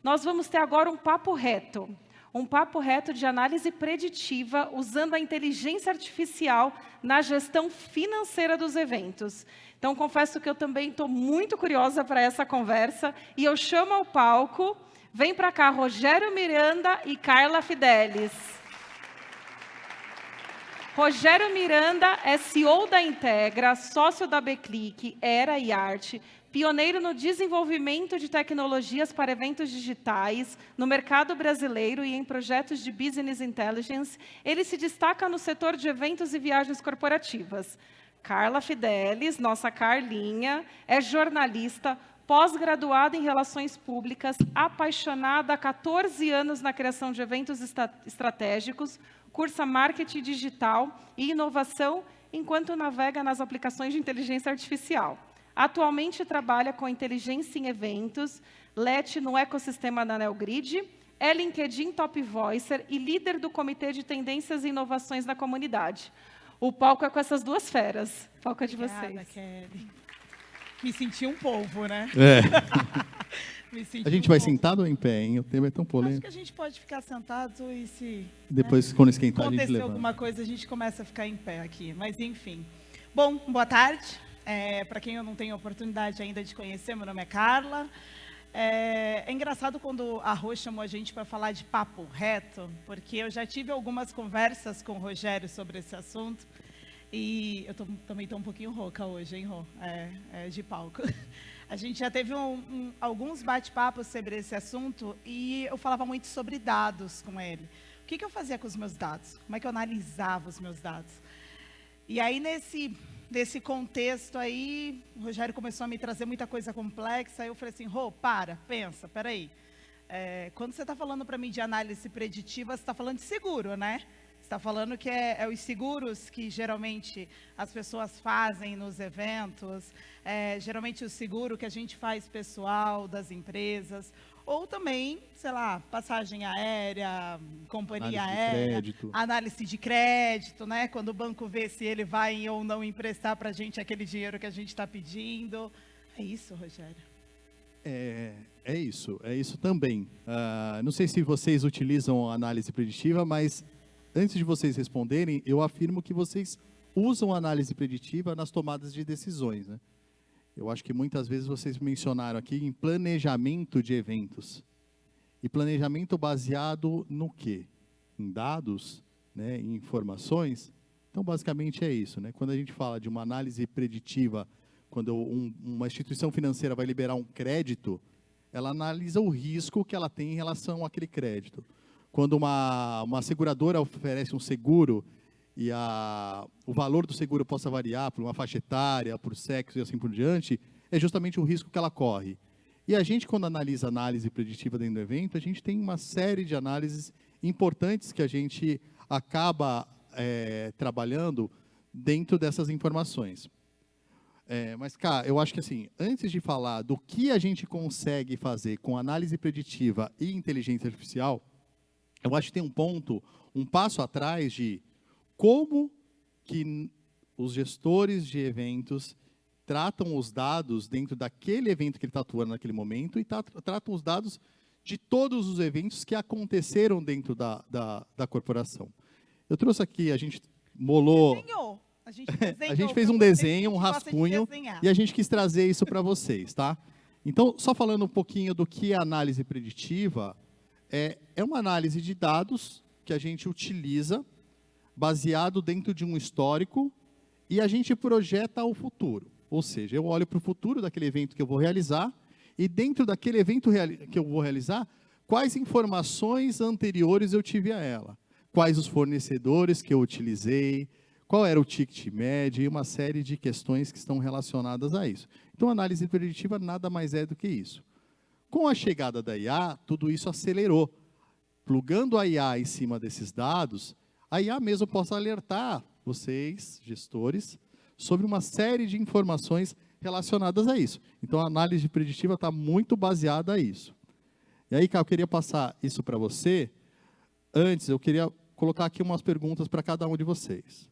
Nós vamos ter agora um papo reto. Um papo reto de análise preditiva usando a inteligência artificial na gestão financeira dos eventos. Então, confesso que eu também estou muito curiosa para essa conversa e eu chamo ao palco, vem para cá, Rogério Miranda e Carla Fidelis. Rogério Miranda é CEO da Integra, sócio da Beclic, Era e Arte, pioneiro no desenvolvimento de tecnologias para eventos digitais no mercado brasileiro e em projetos de Business Intelligence. Ele se destaca no setor de eventos e viagens corporativas. Carla Fidelis, nossa Carlinha, é jornalista, pós-graduada em Relações Públicas, apaixonada há 14 anos na criação de eventos estratégicos, cursa Marketing Digital e Inovação, enquanto navega nas aplicações de inteligência artificial. Atualmente trabalha com inteligência em eventos, LET no ecossistema da Neogrid, é LinkedIn Top Voicer e líder do Comitê de Tendências e Inovações na comunidade. O palco é com essas duas feras. O palco é de Obrigada, vocês. Kelly. Me senti um polvo, né? A gente vai sentado ou em pé, hein? O tema é tão Acho polêmico. que a gente pode ficar sentado e se Depois, quando esquentar, a gente acontecer levanta. alguma coisa, a gente começa a ficar em pé aqui. Mas, enfim. Bom, boa tarde. Para quem eu não tenho oportunidade ainda de conhecer, meu nome é Carla. É engraçado quando a Rô chamou a gente para falar de papo reto, porque eu já tive algumas conversas com o Rogério sobre esse assunto. E eu também estou um pouquinho rouca hoje, hein, Rô? De palco. A gente já teve alguns bate-papos sobre esse assunto e eu falava muito sobre dados com ele. O que eu fazia com os meus dados? Como é que eu analisava os meus dados? E aí, nesse contexto aí, o Rogério começou a me trazer muita coisa complexa. Aí eu falei assim, Rô, pensa, peraí. Quando você está falando para mim de análise preditiva, você está falando de seguro, né? Você está falando que é os seguros que geralmente as pessoas fazem nos eventos, geralmente o seguro que a gente faz pessoal das empresas, ou também, sei lá, passagem aérea, companhia aérea, análise de crédito, né? Quando o banco vê se ele vai ou não emprestar para a gente aquele dinheiro que a gente está pedindo. É isso, Rogério? É isso também. Não sei se vocês utilizam a análise preditiva, mas antes de vocês responderem, eu afirmo que vocês usam a análise preditiva nas tomadas de decisões, né? Eu acho que muitas vezes vocês mencionaram aqui em planejamento de eventos. E planejamento baseado no quê? Em dados, né, em informações. Então, basicamente é isso, né? Quando a gente fala de uma análise preditiva, quando uma instituição financeira vai liberar um crédito, ela analisa o risco que ela tem em relação àquele crédito. Quando uma seguradora oferece um seguro e o valor do seguro possa variar por uma faixa etária, por sexo e assim por diante, é justamente o risco que ela corre. E a gente, quando analisa análise preditiva dentro do evento, a gente tem uma série de análises importantes que a gente acaba trabalhando dentro dessas informações. Mas, cara, eu acho que assim, antes de falar do que a gente consegue fazer com análise preditiva e inteligência artificial, eu acho que tem um passo atrás de como que os gestores de eventos tratam os dados dentro daquele evento que ele está atuando naquele momento e tratam os dados de todos os eventos que aconteceram dentro da corporação. Eu trouxe aqui, a gente molou... A gente fez um desenho, um rascunho, e a gente quis trazer isso para vocês, tá? Então, só falando um pouquinho do que é análise preditiva, é uma análise de dados que a gente utiliza baseado dentro de um histórico e a gente projeta o futuro. Ou seja, eu olho para o futuro daquele evento que eu vou realizar e dentro daquele evento que eu vou realizar, quais informações anteriores eu tive a ela, quais os fornecedores que eu utilizei, qual era o ticket médio e uma série de questões que estão relacionadas a isso. Então, a análise preditiva nada mais é do que isso. Com a chegada da IA, tudo isso acelerou. Plugando a IA em cima desses dados, a IA mesmo possa alertar vocês, gestores, sobre uma série de informações relacionadas a isso. Então, a análise preditiva está muito baseada a isso. E aí, Cá, eu queria passar isso para você. Antes, eu queria colocar aqui umas perguntas para cada um de vocês.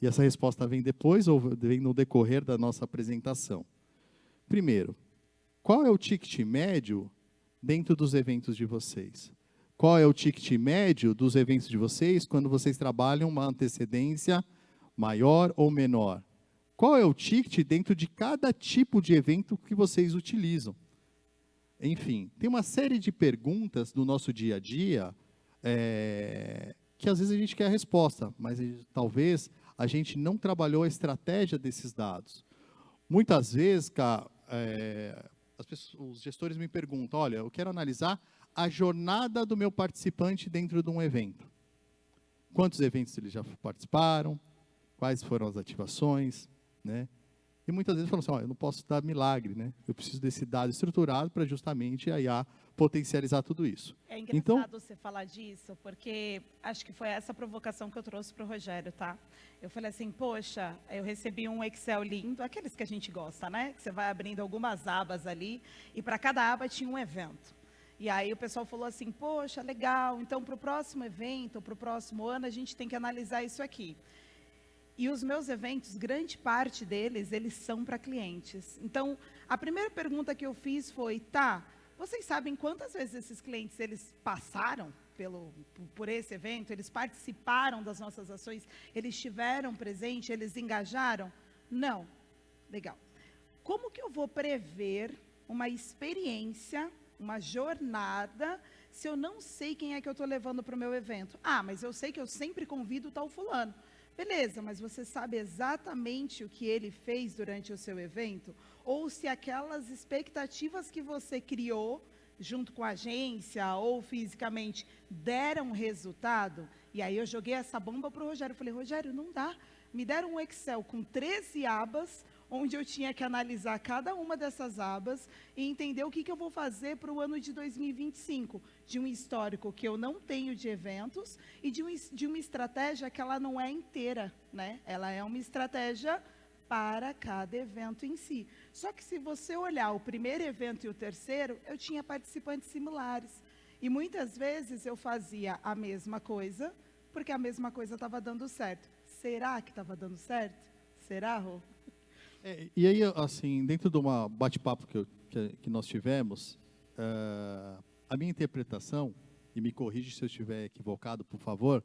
E essa resposta vem depois ou vem no decorrer da nossa apresentação? Primeiro, qual é o ticket médio dentro dos eventos de vocês? Qual é o ticket médio dos eventos de vocês quando vocês trabalham uma antecedência maior ou menor? Qual é o ticket dentro de cada tipo de evento que vocês utilizam? Enfim, tem uma série de perguntas do nosso dia a dia que às vezes a gente quer a resposta, mas talvez a gente não trabalhou a estratégia desses dados. Muitas vezes, os gestores me perguntam, olha, eu quero analisar a jornada do meu participante dentro de um evento. Quantos eventos eles já participaram, quais foram as ativações, né? E muitas vezes falam assim, eu não posso dar milagre, né? Eu preciso desse dado estruturado para justamente a IA potencializar tudo isso. É engraçado você falar disso, porque acho que foi essa provocação que eu trouxe para o Rogério, tá? Eu falei assim, poxa, eu recebi um Excel lindo, aqueles que a gente gosta, né? Que você vai abrindo algumas abas ali, e para cada aba tinha um evento. E aí o pessoal falou assim, poxa, legal, então para o próximo evento, para o próximo ano, a gente tem que analisar isso aqui. E os meus eventos, grande parte deles, eles são para clientes. Então, a primeira pergunta que eu fiz foi, vocês sabem quantas vezes esses clientes, eles passaram por esse evento? Eles participaram das nossas ações? Eles estiveram presentes? Eles engajaram? Não. Legal. Como que eu vou prever uma experiência, uma jornada, se eu não sei quem é que eu estou levando para o meu evento? Mas eu sei que eu sempre convido tal fulano. Beleza, mas você sabe exatamente o que ele fez durante o seu evento? Ou se aquelas expectativas que você criou, junto com a agência ou fisicamente, deram resultado? E aí eu joguei essa bomba para o Rogério. Eu falei, Rogério, não dá. Me deram um Excel com 13 abas, onde eu tinha que analisar cada uma dessas abas e entender o que eu vou fazer para o ano de 2025, de um histórico que eu não tenho de eventos e de uma estratégia que ela não é inteira, né? Ela é uma estratégia para cada evento em si. Só que se você olhar o primeiro evento e o terceiro, eu tinha participantes similares. E muitas vezes eu fazia a mesma coisa, porque a mesma coisa estava dando certo. Será que estava dando certo? Será, Rô? E aí, assim, dentro de uma bate-papo que nós tivemos, a minha interpretação, e me corrige se eu estiver equivocado, por favor,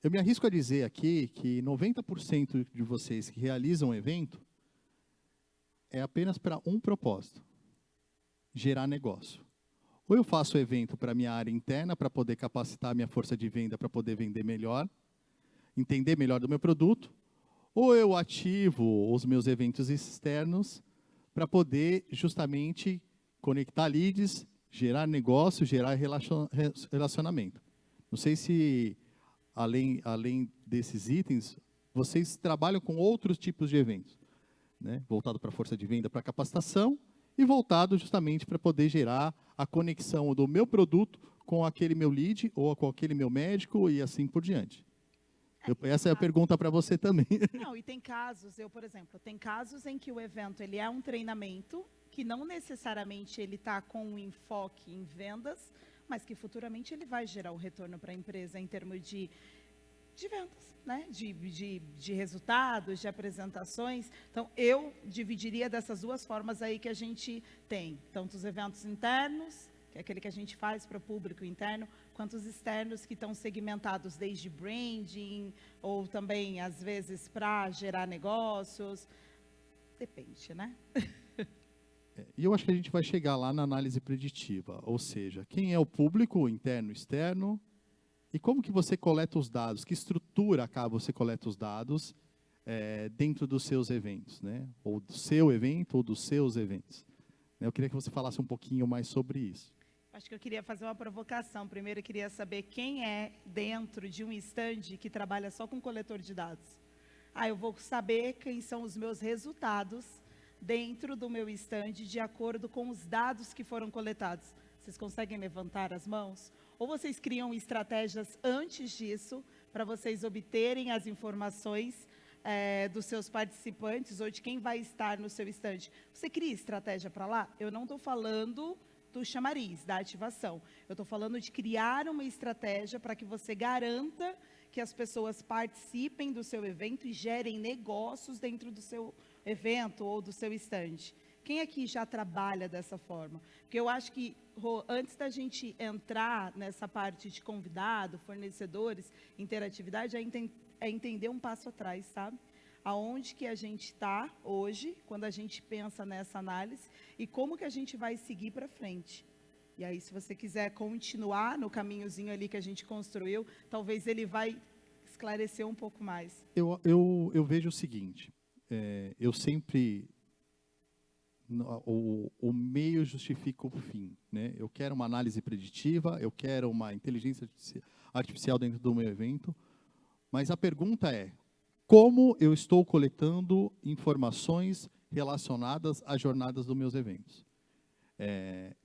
eu me arrisco a dizer aqui que 90% de vocês que realizam um evento é apenas para um propósito, gerar negócio. Ou eu faço o evento para a minha área interna, para poder capacitar a minha força de venda, para poder vender melhor, entender melhor do meu produto, ou eu ativo os meus eventos externos para poder justamente conectar leads, gerar negócio, gerar relacionamento. Não sei se, além desses itens, vocês trabalham com outros tipos de eventos, né? Voltado para a força de venda, para capacitação, e voltado justamente para poder gerar a conexão do meu produto com aquele meu lead, ou com aquele meu médico, e assim por diante. Essa é a pergunta para você também. Não, e tem casos, por exemplo, tem casos em que o evento ele é um treinamento, que não necessariamente ele está com um enfoque em vendas, mas que futuramente ele vai gerar um retorno para a empresa em termos de vendas, né? de resultados, de apresentações. Então, eu dividiria dessas duas formas aí que a gente tem, tanto os eventos internos, que é aquele que a gente faz para o público interno, quanto os externos que estão segmentados desde branding, ou também, às vezes, para gerar negócios. Depende, né? E eu acho que a gente vai chegar lá na análise preditiva, ou seja, quem é o público, interno, externo, e como que você coleta os dados, que estrutura você coleta os dados dentro dos seus eventos, né? Ou do seu evento, ou dos seus eventos. Eu queria que você falasse um pouquinho mais sobre isso. Acho que eu queria fazer uma provocação. Primeiro, eu queria saber quem é dentro de um stand que trabalha só com coletor de dados. Eu vou saber quem são os meus resultados dentro do meu stand de acordo com os dados que foram coletados. Vocês conseguem levantar as mãos? Ou vocês criam estratégias antes disso para vocês obterem as informações dos seus participantes ou de quem vai estar no seu stand? Você cria estratégia para lá? Eu não estou falando do chamariz, da ativação. Eu estou falando de criar uma estratégia para que você garanta que as pessoas participem do seu evento e gerem negócios dentro do seu evento ou do seu stand. Quem aqui já trabalha dessa forma? Porque eu acho que, Rô, antes da gente entrar nessa parte de convidado, fornecedores, interatividade, é entender um passo atrás, sabe? Aonde que a gente está hoje, quando a gente pensa nessa análise, e como que a gente vai seguir para frente. E aí, se você quiser continuar no caminhozinho ali que a gente construiu, talvez ele vai esclarecer um pouco mais. Eu vejo o seguinte, eu sempre... O meio justifica o fim, né? Eu quero uma análise preditiva, eu quero uma inteligência artificial dentro do meu evento, mas a pergunta é, como eu estou coletando informações relacionadas às jornadas dos meus eventos?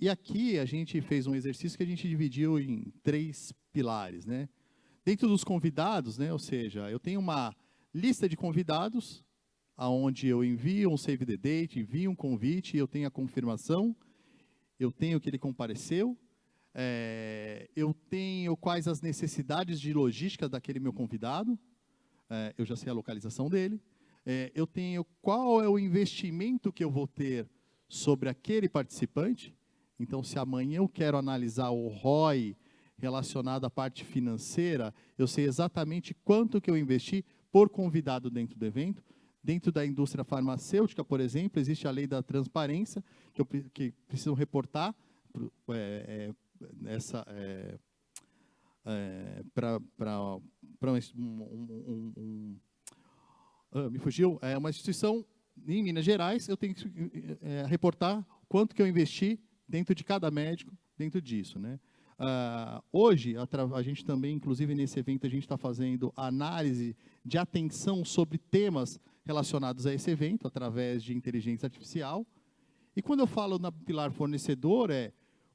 E aqui a gente fez um exercício que a gente dividiu em 3 pilares, né? Dentro dos convidados, né? Ou seja, eu tenho uma lista de convidados, aonde eu envio um save the date, envio um convite, eu tenho a confirmação, eu tenho que ele compareceu, eu tenho quais as necessidades de logística daquele meu convidado, eu já sei a localização dele, eu tenho qual é o investimento que eu vou ter sobre aquele participante. Então, se amanhã eu quero analisar o ROI relacionado à parte financeira, eu sei exatamente quanto que eu investi por convidado dentro do evento. Dentro da indústria farmacêutica, por exemplo, existe a lei da transparência, que precisam reportar me fugiu, uma instituição em Minas Gerais, eu tenho que reportar quanto que eu investi dentro de cada médico, dentro disso, né? Hoje, a gente também, inclusive nesse evento, a gente está fazendo análise de atenção sobre temas relacionados a esse evento, através de inteligência artificial. E quando eu falo na pilar fornecedor,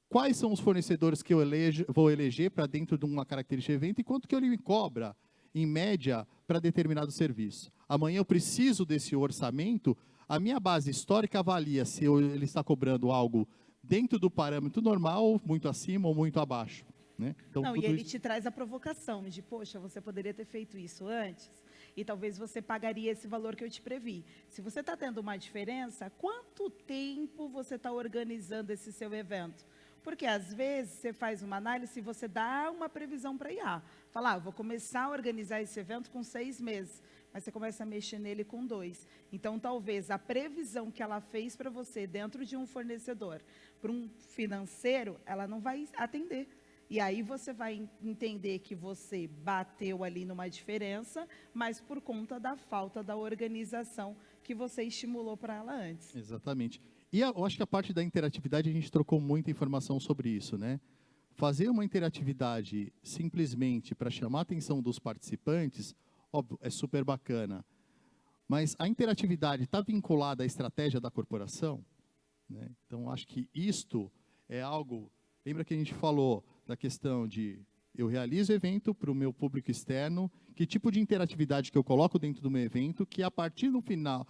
quais são os fornecedores que eu vou eleger para dentro de uma característica de evento e quanto que ele me cobra, em média, para determinado serviço. Amanhã eu preciso desse orçamento, a minha base histórica avalia se ele está cobrando algo dentro do parâmetro normal, muito acima ou muito abaixo, né? Então, não, e ele te traz a provocação de, poxa, você poderia ter feito isso antes, e talvez você pagaria esse valor que eu te previ. Se você está tendo uma diferença, quanto tempo você está organizando esse seu evento? Porque, às vezes, você faz uma análise e você dá uma previsão para IA. Fala, vou começar a organizar esse evento com 6 meses. Mas você começa a mexer nele com 2. Então, talvez, a previsão que ela fez para você dentro de um fornecedor, para um financeiro, ela não vai atender. E aí você vai entender que você bateu ali numa diferença, mas por conta da falta da organização que você estimulou para ela antes. Exatamente. E eu acho que a parte da interatividade, a gente trocou muita informação sobre isso, né? Fazer uma interatividade simplesmente para chamar a atenção dos participantes, óbvio, é super bacana. Mas a interatividade está vinculada à estratégia da corporação, né? Então, acho que isto é algo... Lembra que a gente falou da questão de eu realizo o evento para o meu público externo, que tipo de interatividade que eu coloco dentro do meu evento, que a partir do final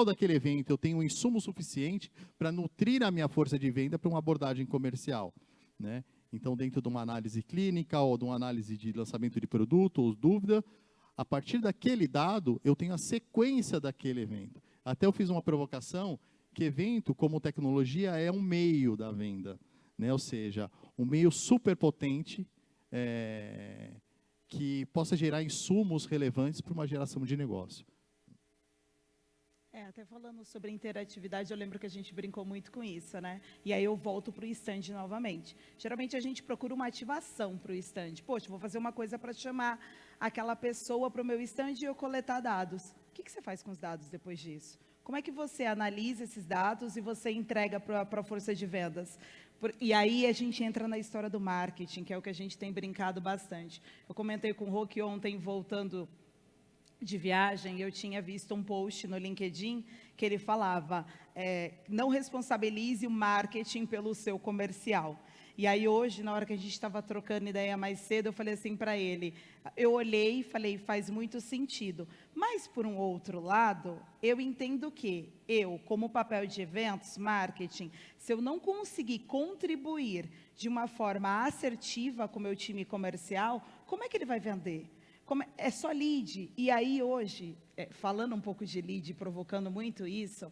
daquele evento, eu tenho um insumo suficiente para nutrir a minha força de venda para uma abordagem comercial, né? Então, dentro de uma análise clínica ou de uma análise de lançamento de produto ou dúvida, a partir daquele dado, eu tenho a sequência daquele evento. Até eu fiz uma provocação que evento, como tecnologia, é um meio da venda, né? Ou seja, um meio super potente que possa gerar insumos relevantes para uma geração de negócio. Até falando sobre interatividade, eu lembro que a gente brincou muito com isso, né? E aí eu volto para o stand novamente. Geralmente a gente procura uma ativação para o stand. Poxa, vou fazer uma coisa para chamar aquela pessoa para o meu stand e eu coletar dados. O que você faz com os dados depois disso? Como é que você analisa esses dados e você entrega para a força de vendas? E aí a gente entra na história do marketing, que é o que a gente tem brincado bastante. Eu comentei com o Rô que ontem, voltando de viagem, eu tinha visto um post no LinkedIn que ele falava, não responsabilize o marketing pelo seu comercial. E aí hoje, na hora que a gente estava trocando ideia mais cedo, eu falei assim para ele, eu olhei e falei, faz muito sentido. Mas, por um outro lado, eu entendo que eu, como papel de eventos, marketing, se eu não conseguir contribuir de uma forma assertiva com o meu time comercial, como é que ele vai vender? É só lead. E aí hoje, falando um pouco de lead, provocando muito isso,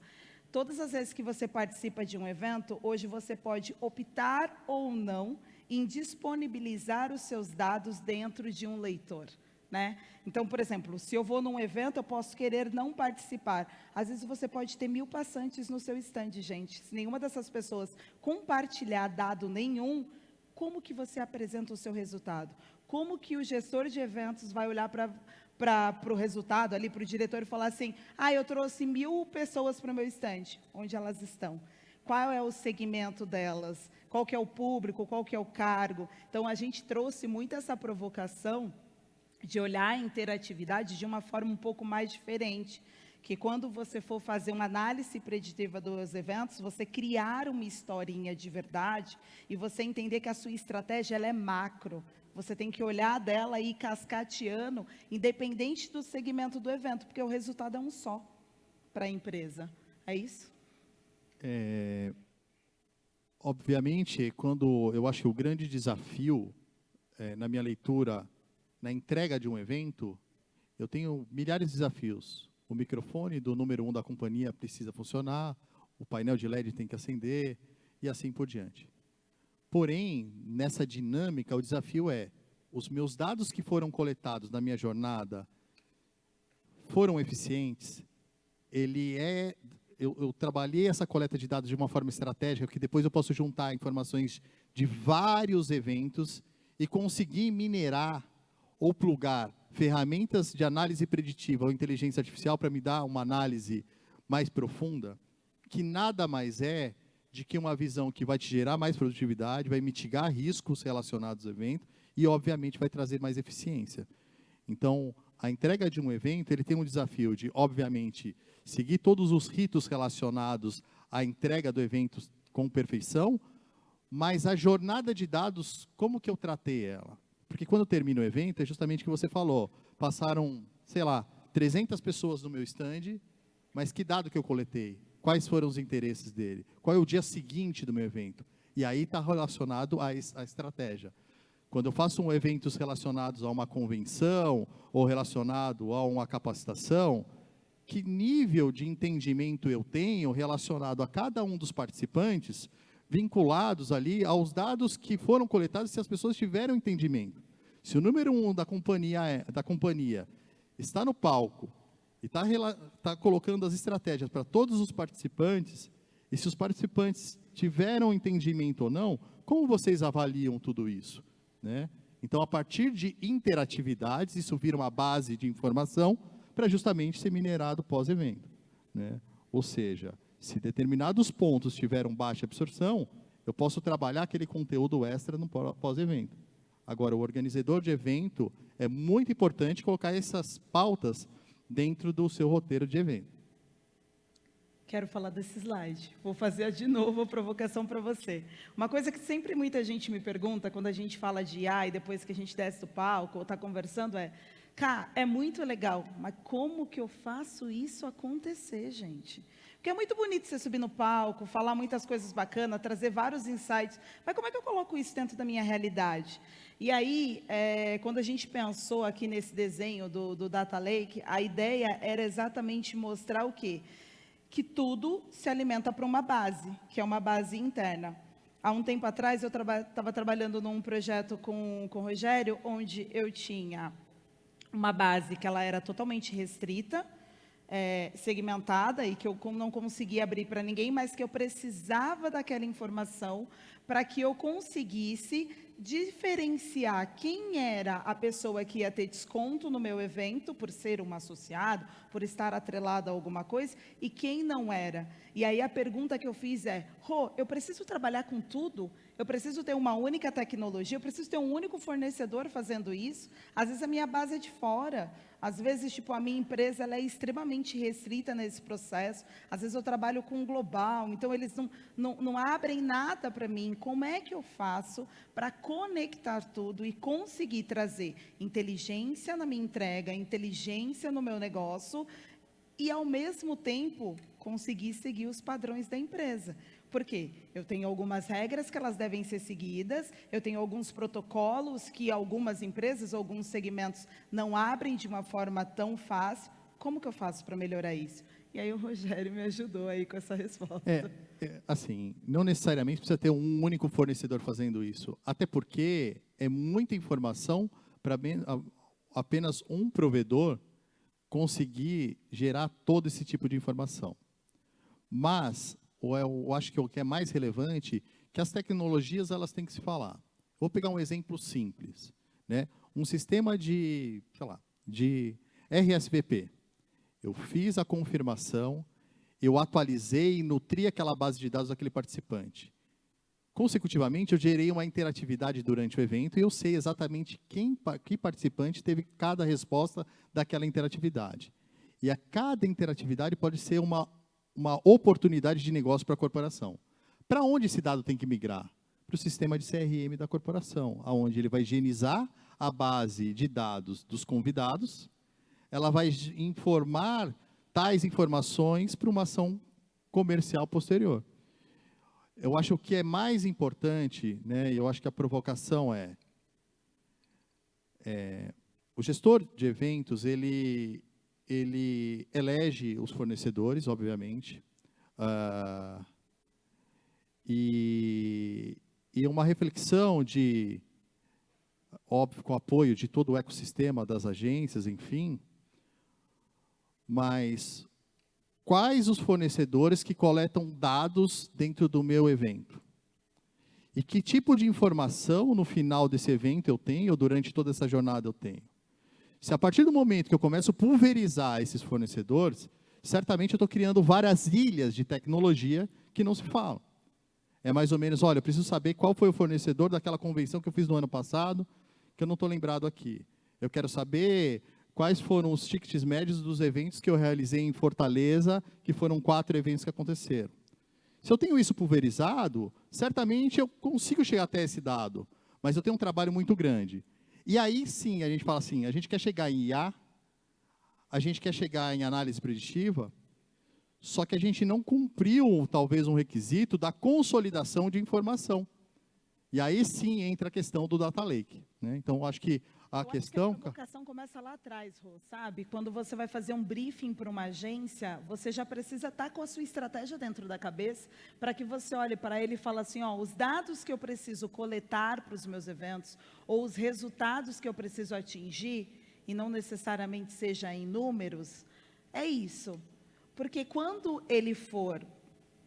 todas as vezes que você participa de um evento, hoje você pode optar ou não em disponibilizar os seus dados dentro de um leitor, né? Então, por exemplo, se eu vou num evento, eu posso querer não participar. Às vezes você pode ter 1000 passantes no seu stand, gente. Se nenhuma dessas pessoas compartilhar dado nenhum, como que você apresenta o seu resultado? Como que o gestor de eventos vai olhar para o resultado, ali para o diretor e falar assim, eu trouxe 1000 pessoas para o meu stand, onde elas estão? Qual é o segmento delas? Qual que é o público? Qual que é o cargo? Então, a gente trouxe muito essa provocação de olhar a interatividade de uma forma um pouco mais diferente, que quando você for fazer uma análise preditiva dos eventos, você criar uma historinha de verdade e você entender que a sua estratégia ela é macro. Você tem que olhar dela e ir cascateando, independente do segmento do evento, porque o resultado é um só para a empresa. É isso? Obviamente, quando eu acho que o grande desafio, na minha leitura, na entrega de um evento, eu tenho milhares de desafios. O microfone do número 1 da companhia precisa funcionar, o painel de LED tem que acender, e assim por diante. Porém, nessa dinâmica, o desafio é, os meus dados que foram coletados na minha jornada foram eficientes? Eu trabalhei essa coleta de dados de uma forma estratégica, que depois eu posso juntar informações de vários eventos e conseguir minerar ou plugar ferramentas de análise preditiva ou inteligência artificial para me dar uma análise mais profunda, que nada mais é de que uma visão que vai te gerar mais produtividade, vai mitigar riscos relacionados ao evento e, obviamente, vai trazer mais eficiência. Então, a entrega de um evento, ele tem um desafio de, obviamente, seguir todos os ritos relacionados à entrega do evento com perfeição, mas a jornada de dados, como que eu tratei ela? Porque quando termina o evento, é justamente o que você falou, passaram, sei lá, 300 pessoas no meu stand, mas que dado que eu coletei? Quais foram os interesses dele? Qual é o dia seguinte do meu evento? E aí está relacionado à estratégia. Quando eu faço eventos relacionados a uma convenção ou relacionado a uma capacitação, que nível de entendimento eu tenho relacionado a cada um dos participantes, vinculados ali aos dados que foram coletados, se as pessoas tiveram entendimento. Se o número 1 da companhia está no palco e está colocando as estratégias para todos os participantes, e se os participantes tiveram entendimento ou não, como vocês avaliam tudo isso? Né? Então, a partir de interatividades, isso vira uma base de informação para justamente ser minerado pós-evento. Né? Ou seja, se determinados pontos tiveram baixa absorção, eu posso trabalhar aquele conteúdo extra no pós-evento. Agora, o organizador de evento, é muito importante colocar essas pautas dentro do seu roteiro de evento. Quero falar desse slide. Vou fazer de novo a provocação para você. Uma coisa que sempre muita gente me pergunta, quando a gente fala de IA e depois que a gente desce do palco ou está conversando, é muito legal, mas como que eu faço isso acontecer, gente? Porque é muito bonito você subir no palco, falar muitas coisas bacanas, trazer vários insights, mas como é que eu coloco isso dentro da minha realidade? E aí, quando a gente pensou aqui nesse desenho do Data Lake, a ideia era exatamente mostrar o quê? Que tudo se alimenta para uma base, que é uma base interna. Há um tempo atrás, eu estava trabalhando num projeto com o Rogério, onde eu tinha uma base que ela era totalmente restrita, segmentada, e que eu não conseguia abrir para ninguém, mas que eu precisava daquela informação para que eu conseguisse diferenciar quem era a pessoa que ia ter desconto no meu evento, por ser um associado, por estar atrelado a alguma coisa, e quem não era. E aí a pergunta que eu fiz é, eu preciso trabalhar com tudo? Eu preciso ter uma única tecnologia? Eu preciso ter um único fornecedor fazendo isso? Às vezes a minha base é de fora. Às vezes, a minha empresa ela é extremamente restrita nesse processo. Às vezes eu trabalho com um global, então eles não abrem nada para mim. Como é que eu faço para conectar tudo e conseguir trazer inteligência na minha entrega, inteligência no meu negócio e, ao mesmo tempo, conseguir seguir os padrões da empresa? Por quê? Eu tenho algumas regras que elas devem ser seguidas, eu tenho alguns protocolos que algumas empresas, alguns segmentos não abrem de uma forma tão fácil. Como que eu faço para melhorar isso? E aí o Rogério me ajudou aí com essa resposta. Assim, não necessariamente precisa ter um único fornecedor fazendo isso. Até porque é muita informação para apenas um provedor conseguir gerar todo esse tipo de informação. Mas, eu acho que o que é mais relevante, que as tecnologias elas têm que se falar. Vou pegar um exemplo simples, né? Um sistema de, sei lá, de RSVP. Eu fiz a confirmação, eu atualizei e nutri aquela base de dados daquele participante. Consecutivamente, eu gerei uma interatividade durante o evento e eu sei exatamente que participante teve cada resposta daquela interatividade. E a cada interatividade pode ser uma oportunidade de negócio para a corporação. Para onde esse dado tem que migrar? Para o sistema de CRM da corporação, onde ele vai higienizar a base de dados dos convidados, ela vai informar tais informações para uma ação comercial posterior. Eu acho que é mais importante, né, eu acho que a provocação o gestor de eventos, ele elege os fornecedores, obviamente, e uma reflexão óbvio, com apoio de todo o ecossistema das agências, enfim, mas quais os fornecedores que coletam dados dentro do meu evento? E que tipo de informação no final desse evento eu tenho, ou durante toda essa jornada eu tenho? Se a partir do momento que eu começo a pulverizar esses fornecedores, certamente eu estou criando várias ilhas de tecnologia que não se falam. É mais ou menos, olha, eu preciso saber qual foi o fornecedor daquela convenção que eu fiz no ano passado, que eu não estou lembrado aqui. Eu quero saber quais foram os tickets médios dos eventos que eu realizei em Fortaleza, que foram 4 eventos que aconteceram. Se eu tenho isso pulverizado, certamente eu consigo chegar até esse dado, mas eu tenho um trabalho muito grande. E aí sim, a gente fala assim, a gente quer chegar em IA, a gente quer chegar em análise preditiva, só que a gente não cumpriu, talvez, um requisito da consolidação de informação. E aí sim entra a questão do data lake, né? Então, acho que a questão... Acho que a provocação começa lá atrás, Rô, sabe? Quando você vai fazer um briefing para uma agência, você já precisa estar com a sua estratégia dentro da cabeça, para que você olhe para ele e fale assim, ó, os dados que eu preciso coletar para os meus eventos, ou os resultados que eu preciso atingir, e não necessariamente seja em números, é isso. Porque quando ele for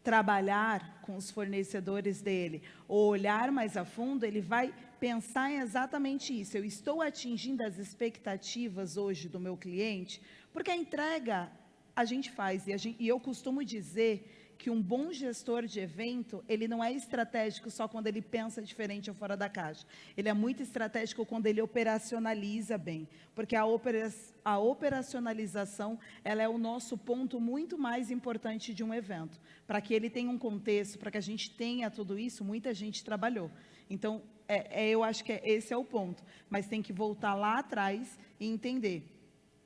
trabalhar com os fornecedores dele, ou olhar mais a fundo, ele vai pensar em exatamente isso. Eu estou atingindo as expectativas hoje do meu cliente, porque a entrega a gente faz, e eu costumo dizer que um bom gestor de evento, ele não é estratégico só quando ele pensa diferente ou fora da caixa. Ele é muito estratégico quando ele operacionaliza bem, porque a operacionalização, ela é o nosso ponto muito mais importante de um evento. Para que ele tenha um contexto, para que a gente tenha tudo isso, muita gente trabalhou. Então, eu acho que esse é o ponto. Mas tem que voltar lá atrás e entender.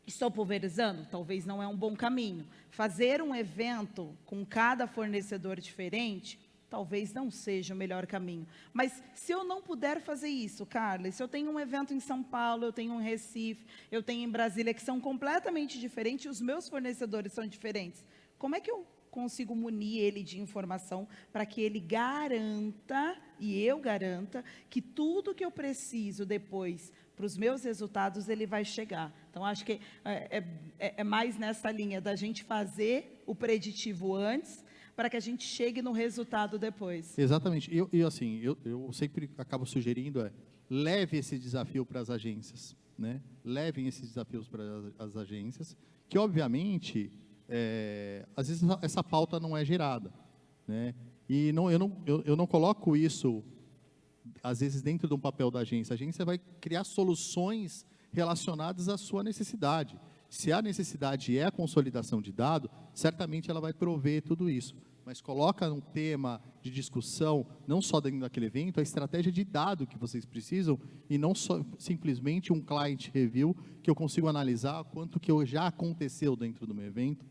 Estou pulverizando? Talvez não é um bom caminho. Fazer um evento com cada fornecedor diferente, talvez não seja o melhor caminho. Mas se eu não puder fazer isso, Carla, se eu tenho um evento em São Paulo, eu tenho um em Recife, eu tenho em Brasília, que são completamente diferentes, e os meus fornecedores são diferentes, como é que eu consigo munir ele de informação para que ele garanta, e eu garanta, que tudo que eu preciso depois para os meus resultados, ele vai chegar. Então, acho que é mais nessa linha da gente fazer o preditivo antes, para que a gente chegue no resultado depois. Exatamente. Assim, eu sempre acabo sugerindo, leve esse desafio para as agências, né? Levem esses desafios para as agências, que, obviamente, às vezes essa pauta não é gerada, né? E eu não coloco isso, às vezes, dentro de um papel da agência. A agência vai criar soluções relacionadas à sua necessidade. Se a necessidade é a consolidação de dado, certamente ela vai prover tudo isso. Mas coloca um tema de discussão, não só dentro daquele evento, a estratégia de dado que vocês precisam, e não só simplesmente um client review, que eu consigo analisar quanto que já aconteceu dentro do meu evento.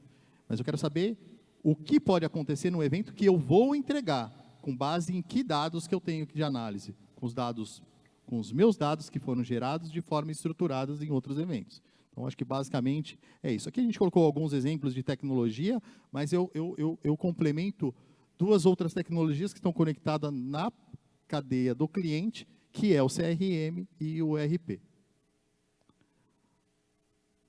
Mas eu quero saber o que pode acontecer no evento que eu vou entregar, com base em que dados que eu tenho de análise, com os meus dados que foram gerados de forma estruturada em outros eventos. Então, acho que basicamente é isso. Aqui a gente colocou alguns exemplos de tecnologia, mas eu complemento duas outras tecnologias que estão conectadas na cadeia do cliente, que é o CRM e o ERP.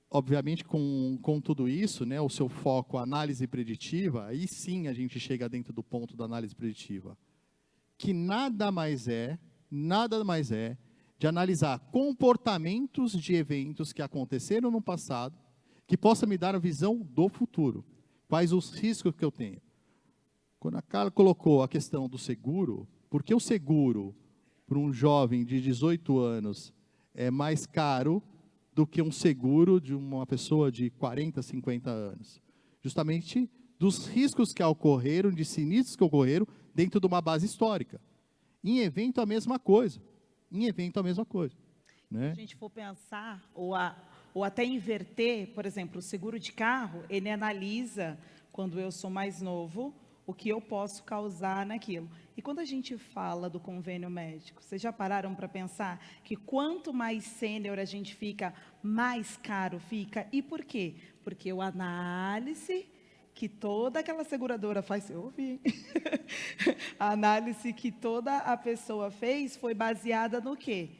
Obviamente, com tudo isso, né, o seu foco, a análise preditiva, aí sim a gente chega dentro do ponto da análise preditiva, que nada mais é de analisar comportamentos de eventos que aconteceram no passado, que possa me dar a visão do futuro. Quais os riscos que eu tenho? Quando a Carla colocou a questão do seguro, por que o seguro para um jovem de 18 anos é mais caro do que um seguro de uma pessoa de 40, 50 anos? Justamente dos riscos que ocorreram, de sinistros que ocorreram dentro de uma base histórica. Em evento, a mesma coisa. Em evento, a mesma coisa. Né? Se a gente for pensar, ou até inverter, por exemplo, o seguro de carro, ele analisa, quando eu sou mais novo, o que eu posso causar naquilo. E quando a gente fala do convênio médico, vocês já pararam para pensar que quanto mais sênior a gente fica, mais caro fica? E por quê? Porque a análise que toda aquela seguradora faz, eu ouvi, a análise que toda a pessoa fez foi baseada no quê?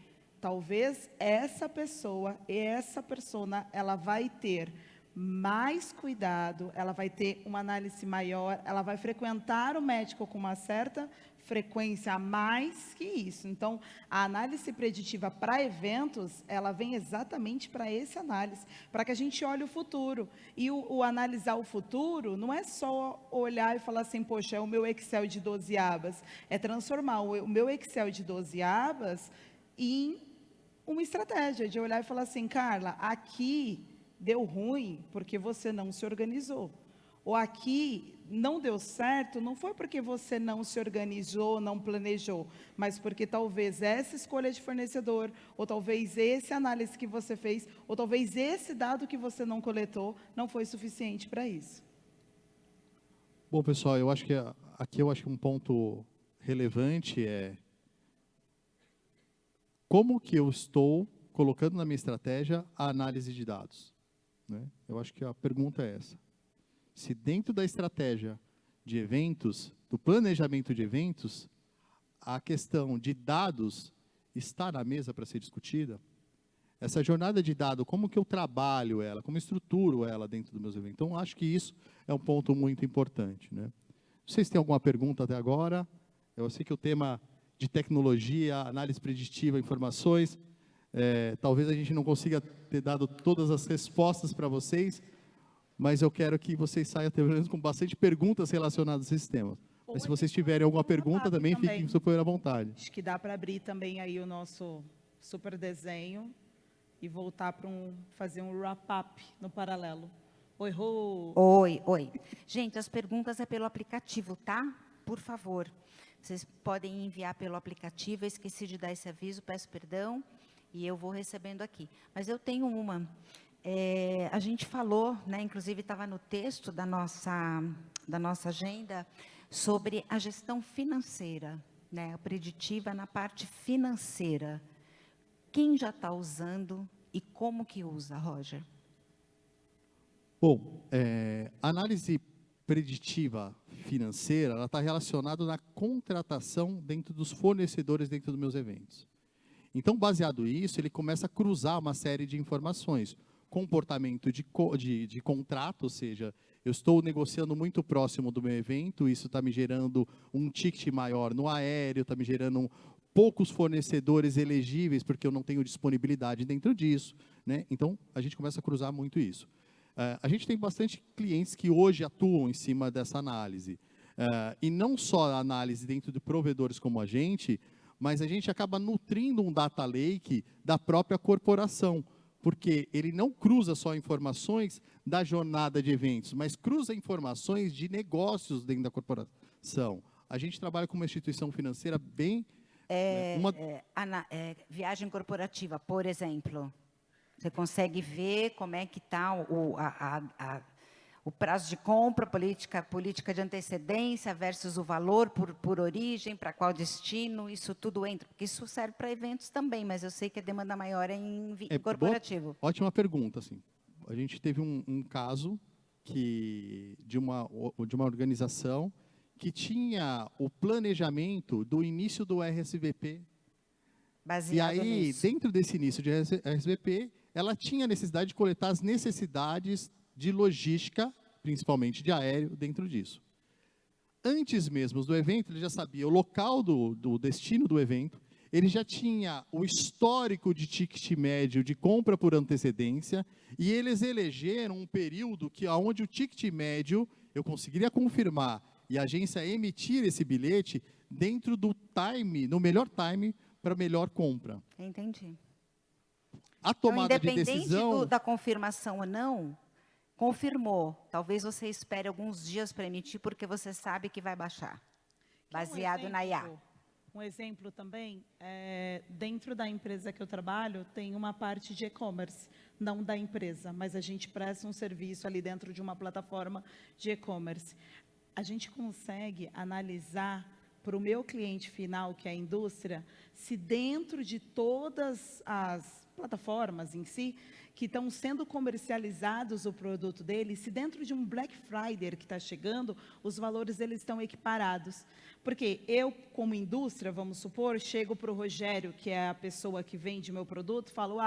Talvez essa pessoa, essa persona, ela vai ter mais cuidado, ela vai ter uma análise maior, ela vai frequentar o médico com uma certa frequência a mais que isso. Então, a análise preditiva para eventos, ela vem exatamente para esse análise, para que a gente olhe o futuro. E o analisar o futuro não é só olhar e falar assim, poxa, é o meu Excel de 12 abas, é transformar o meu Excel de 12 abas em uma estratégia de olhar e falar assim, Carla, aqui deu ruim porque você não se organizou. Ou aqui não deu certo, não foi porque você não se organizou, não planejou, mas porque talvez essa escolha de fornecedor, ou talvez essa análise que você fez, ou talvez esse dado que você não coletou, não foi suficiente para isso. Bom, pessoal, eu acho que aqui um ponto relevante é como que eu estou colocando na minha estratégia a análise de dados. Né? Eu acho que a pergunta é essa. Se dentro da estratégia de eventos, do planejamento de eventos, a questão de dados está na mesa para ser discutida, essa jornada de dado, como que eu trabalho ela, como estruturo ela dentro dos meus eventos. Então, acho que isso é um ponto muito importante. Né? Não sei se tem alguma pergunta até agora. Eu sei que o tema de tecnologia, análise preditiva, informações, talvez a gente não consiga ter dado todas as respostas para vocês, mas eu quero que vocês saiam pelo menos com bastante perguntas relacionadas a esse tema. Mas se vocês tiverem alguma pergunta também, fiquem super à vontade. Acho que dá para abrir também aí o nosso super desenho e voltar para fazer um wrap-up no paralelo. Oi, Rô. Oi. Gente, as perguntas é pelo aplicativo, tá? Por favor. Vocês podem enviar pelo aplicativo. Eu esqueci de dar esse aviso, peço perdão. E eu vou recebendo aqui. Mas eu tenho uma. A gente falou, né, inclusive estava no texto da nossa agenda, sobre a gestão financeira, né, a preditiva na parte financeira. Quem já está usando e como que usa, Roger? Bom, a análise preditiva financeira, ela está relacionada na contratação dentro dos fornecedores dentro dos meus eventos. Então, baseado nisso, ele começa a cruzar uma série de informações. Comportamento de contrato, ou seja, eu estou negociando muito próximo do meu evento, isso está me gerando um ticket maior no aéreo, está me gerando poucos fornecedores elegíveis, porque eu não tenho disponibilidade dentro disso. Né? Então, a gente começa a cruzar muito isso. A gente tem bastante clientes que hoje atuam em cima dessa análise. E não só a análise dentro de provedores como a gente, mas a gente acaba nutrindo um data lake da própria corporação, porque ele não cruza só informações da jornada de eventos, mas cruza informações de negócios dentro da corporação. A gente trabalha com uma instituição financeira bem... viagem corporativa, por exemplo. Você consegue ver como é que está O prazo de compra, política de antecedência versus o valor por origem, para qual destino, isso tudo entra. Porque isso serve para eventos também, mas eu sei que a demanda maior é em corporativo. Ótima pergunta. Assim. A gente teve um caso de uma organização que tinha o planejamento do início do RSVP. Baseado E aí, nisso. dentro desse início de RSVP, ela tinha necessidade de coletar as necessidades de logística, principalmente de aéreo, dentro disso. Antes mesmo do evento, ele já sabia o local do destino do evento, ele já tinha o histórico de ticket médio de compra por antecedência, e eles elegeram um período onde o ticket médio, eu conseguiria confirmar, e a agência emitir esse bilhete dentro do time, no melhor time, para melhor compra. Entendi. A tomada então, de decisão... Independente da confirmação ou não, confirmou. Talvez você espere alguns dias para emitir, porque você sabe que vai baixar, baseado na IA. Um exemplo também, dentro da empresa que eu trabalho, tem uma parte de e-commerce, não da empresa, mas a gente presta um serviço ali dentro de uma plataforma de e-commerce. A gente consegue analisar para o meu cliente final, que é a indústria, se dentro de todas as plataformas em si, que estão sendo comercializados o produto dele, se dentro de um Black Friday que está chegando, os valores eles estão equiparados. Porque eu, como indústria, vamos supor, chego para o Rogério, que é a pessoa que vende meu produto, falo,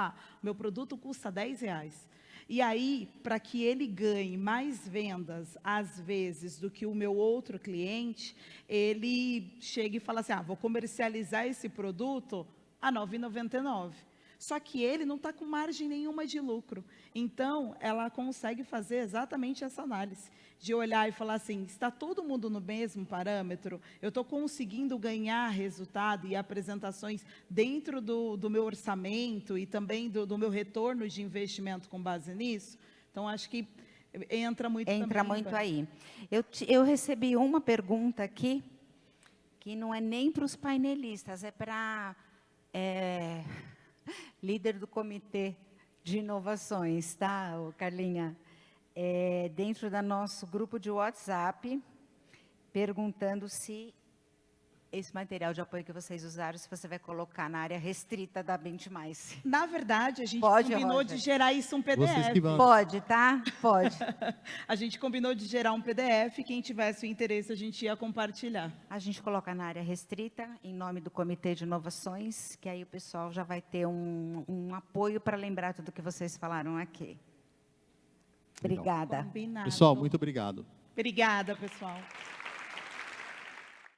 meu produto custa R$10. E aí, para que ele ganhe mais vendas, às vezes, do que o meu outro cliente, ele chega e fala assim, vou comercializar esse produto a R$ 9,99. Só que ele não está com margem nenhuma de lucro. Então, ela consegue fazer exatamente essa análise, de olhar e falar assim, está todo mundo no mesmo parâmetro? Eu estou conseguindo ganhar resultado e apresentações dentro do meu orçamento e também do meu retorno de investimento com base nisso? Então, acho que entra muito aí. Eu recebi uma pergunta aqui, que não é nem para os painelistas, é para... líder do comitê de inovações, tá, Carlinha? Dentro do nosso grupo de WhatsApp, perguntando se esse material de apoio que vocês usaram, se você vai colocar na área restrita da BenchMice. Na verdade, a gente combinou de gerar isso um PDF. Pode, tá? Pode. A gente combinou de gerar um PDF, quem tivesse o interesse, a gente ia compartilhar. A gente coloca na área restrita, em nome do Comitê de Inovações, que aí o pessoal já vai ter um apoio para lembrar tudo que vocês falaram aqui. Obrigada. Combinado. Pessoal, muito obrigado. Obrigada, pessoal.